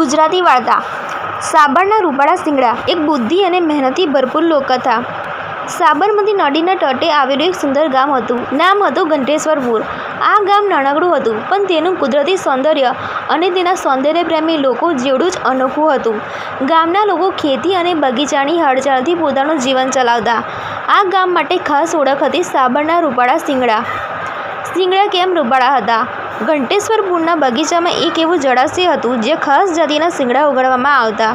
ગુજરાતી વાર્તા સાબરના રૂપાળા શિંગડા એક બુદ્ધિ અને મહેનતથી ભરપૂર લોકકથા। સાબરમતી નદીના તટે આવેલું એક સુંદર ગામ હતું। નામ હતું ઘંટેશ્વરપુર। આ ગામ નાનકડું હતું, પણ તેનું કુદરતી સૌંદર્ય અને તેના સૌંદર્યપ્રેમી લોકો જેવડું જ અનોખું હતું। ગામના લોકો ખેતી અને બગીચાની હળચાલથી પોતાનું જીવન ચલાવતા। આ ગામ માટે ખાસ ઓળખ હતી સાબરના રૂપાળા શિંગડા। શિંગડા કેમ રૂપાળા હતા? ઘંટેશ્વરપુરના બગીચામાં એક એવું જળાશય હતું જે ખાસ જાતિના શિંગડા ઉગાડવામાં આવતા।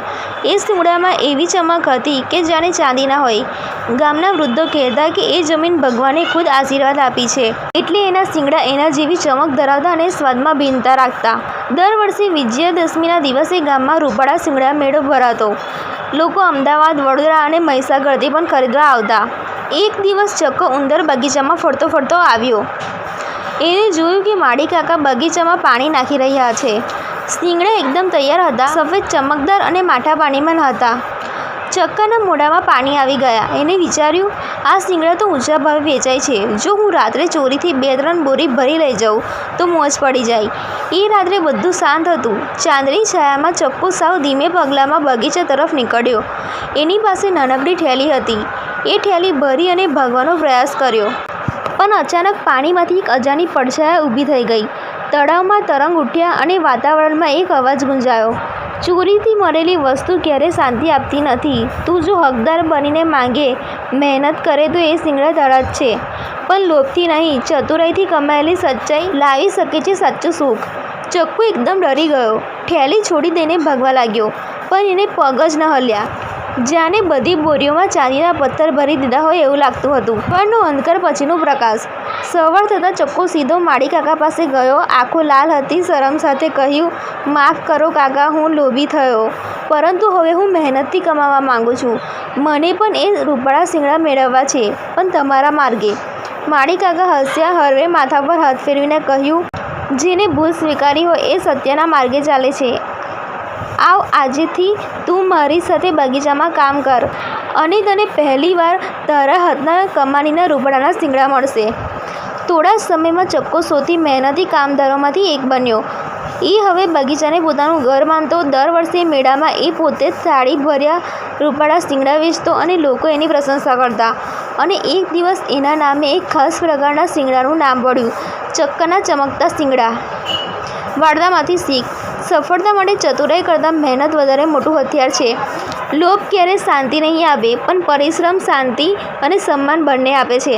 એ શિંગડામાં એવી ચમક હતી કે જાણે ચાંદીના હોય। ગામના વૃદ્ધો કહેતા કે એ જમીન ભગવાને ખુદ આશીર્વાદ આપી છે, એટલે એના શિંગડા એના જેવી ચમક ધરાવતા અને સ્વાદમાં ભિન્નતા રાખતા। દર વર્ષે વિજયાદશમીના દિવસે ગામમાં રૂપાળા શિંગડા મેળો ભરાતો। લોકો અમદાવાદ, વડોદરા અને મહીસાગરથી પણ ખરીદવા આવતા। એક દિવસ ચક્કો ઉંદર બગીચામાં ફરતો ફરતો આવ્યો। એણે જોયું કે માળી કાકા બગીચામાં પાણી નાખી રહ્યા છે। શિંગડા એકદમ તૈયાર હતા, સફેદ, ચમકદાર અને માઠા પાણીમાં નહાતા। ચક્કાના મોઢામાં પાણી આવી ગયા। એણે વિચાર્યું, આ શિંગડા તો ઊંચા ભાવે વેચાય છે। જો હું રાત્રે ચોરીથી 2-3 બોરી ભરી લઈ જાઉં તો મોજ પડી જાય। એ રાત્રે બધું શાંત હતું। ચાંદની છાયામાં ચક્કો સાવ ધીમે પગલામાં બગીચા તરફ નીકળ્યો। એની પાસે નાનકડી થેલી હતી। એ થેલી ભરી અને ભાગવાનો પ્રયાસ કર્યો, પણ અચાનક પાણીમાંથી એક અજાણી પડછાયા ઊભી થઈ ગઈ। તળાવમાં તરંગ ઉઠ્યા અને વાતાવરણમાં એક અવાજ ગુંજાયો, ચોરીથી મળેલી વસ્તુ ક્યારેય શાંતિ આપતી નથી। તું જો હકદાર બનીને માંગે, મહેનત કરે તો એ શિંગડા તારા જ છે, પણ લોભથી નહીં, ચતુરાઈથી કમાયેલી સચ્ચાઈ લાવી શકે છે સાચું સુખ। ચક્કુ એકદમ ડરી ગયો, થેલી છોડી દઈને ભાગવા લાગ્યો, પણ એને પગ જ ન હલ્યા। જાણે બધી બોરીઓમાં ચાંદીના પથ્થર ભરી દીધા હોય એવું લાગતું હતું। સવારનો અંધકાર પછીનો પ્રકાશ। સવાર થતાં ચક્કો સીધો માળી કાકા પાસે ગયો। આંખો લાલ હતી, શરમ સાથે કહ્યું, માફ કરો કાકા, હું લોભી થયો, પરંતુ હવે હું મહેનતથી કમાવા માંગુ છું। મને પણ એ રૂપાળા શિંગડા મેળવવા છે, પણ તમારા માર્ગે। માળી કાકા હસ્યા। હળવે માથા પર હાથ ફેરવીને કહ્યું, જેને ભૂલ સ્વીકારી હોય એ સત્યના માર્ગે ચાલે છે। આવ, આજથી તું મારી સાથે બગીચામાં કામ કર અને તને પહેલીવાર તારા હાથના કમાણીના રૂપાળાના શિંગડા મળશે। થોડા સમયમાં ચક્કો સૌથી મહેનતી કામદારોમાંથી એક બન્યો। એ હવે બગીચાને પોતાનું ઘર માનતો। દર વર્ષે મેળામાં એ પોતે જ થાળી ભર્યા રૂપાળા શિંગડા વેચતો અને લોકો એની પ્રશંસા કરતા। અને એક દિવસ એના નામે એક ખાસ પ્રકારના શિંગડાનું નામ પડ્યું, ચક્કાના ચમકતા શિંગડા। વાર્તામાંથી શીખ: સફળતા માટે ચતુરાઈ કરતાં મહેનત વધારે મોટું હથિયાર છે। લોભ ક્યારેય શાંતિ નહીં આપે, પણ પરિશ્રમ શાંતિ અને સન્માન બંને આપે છે।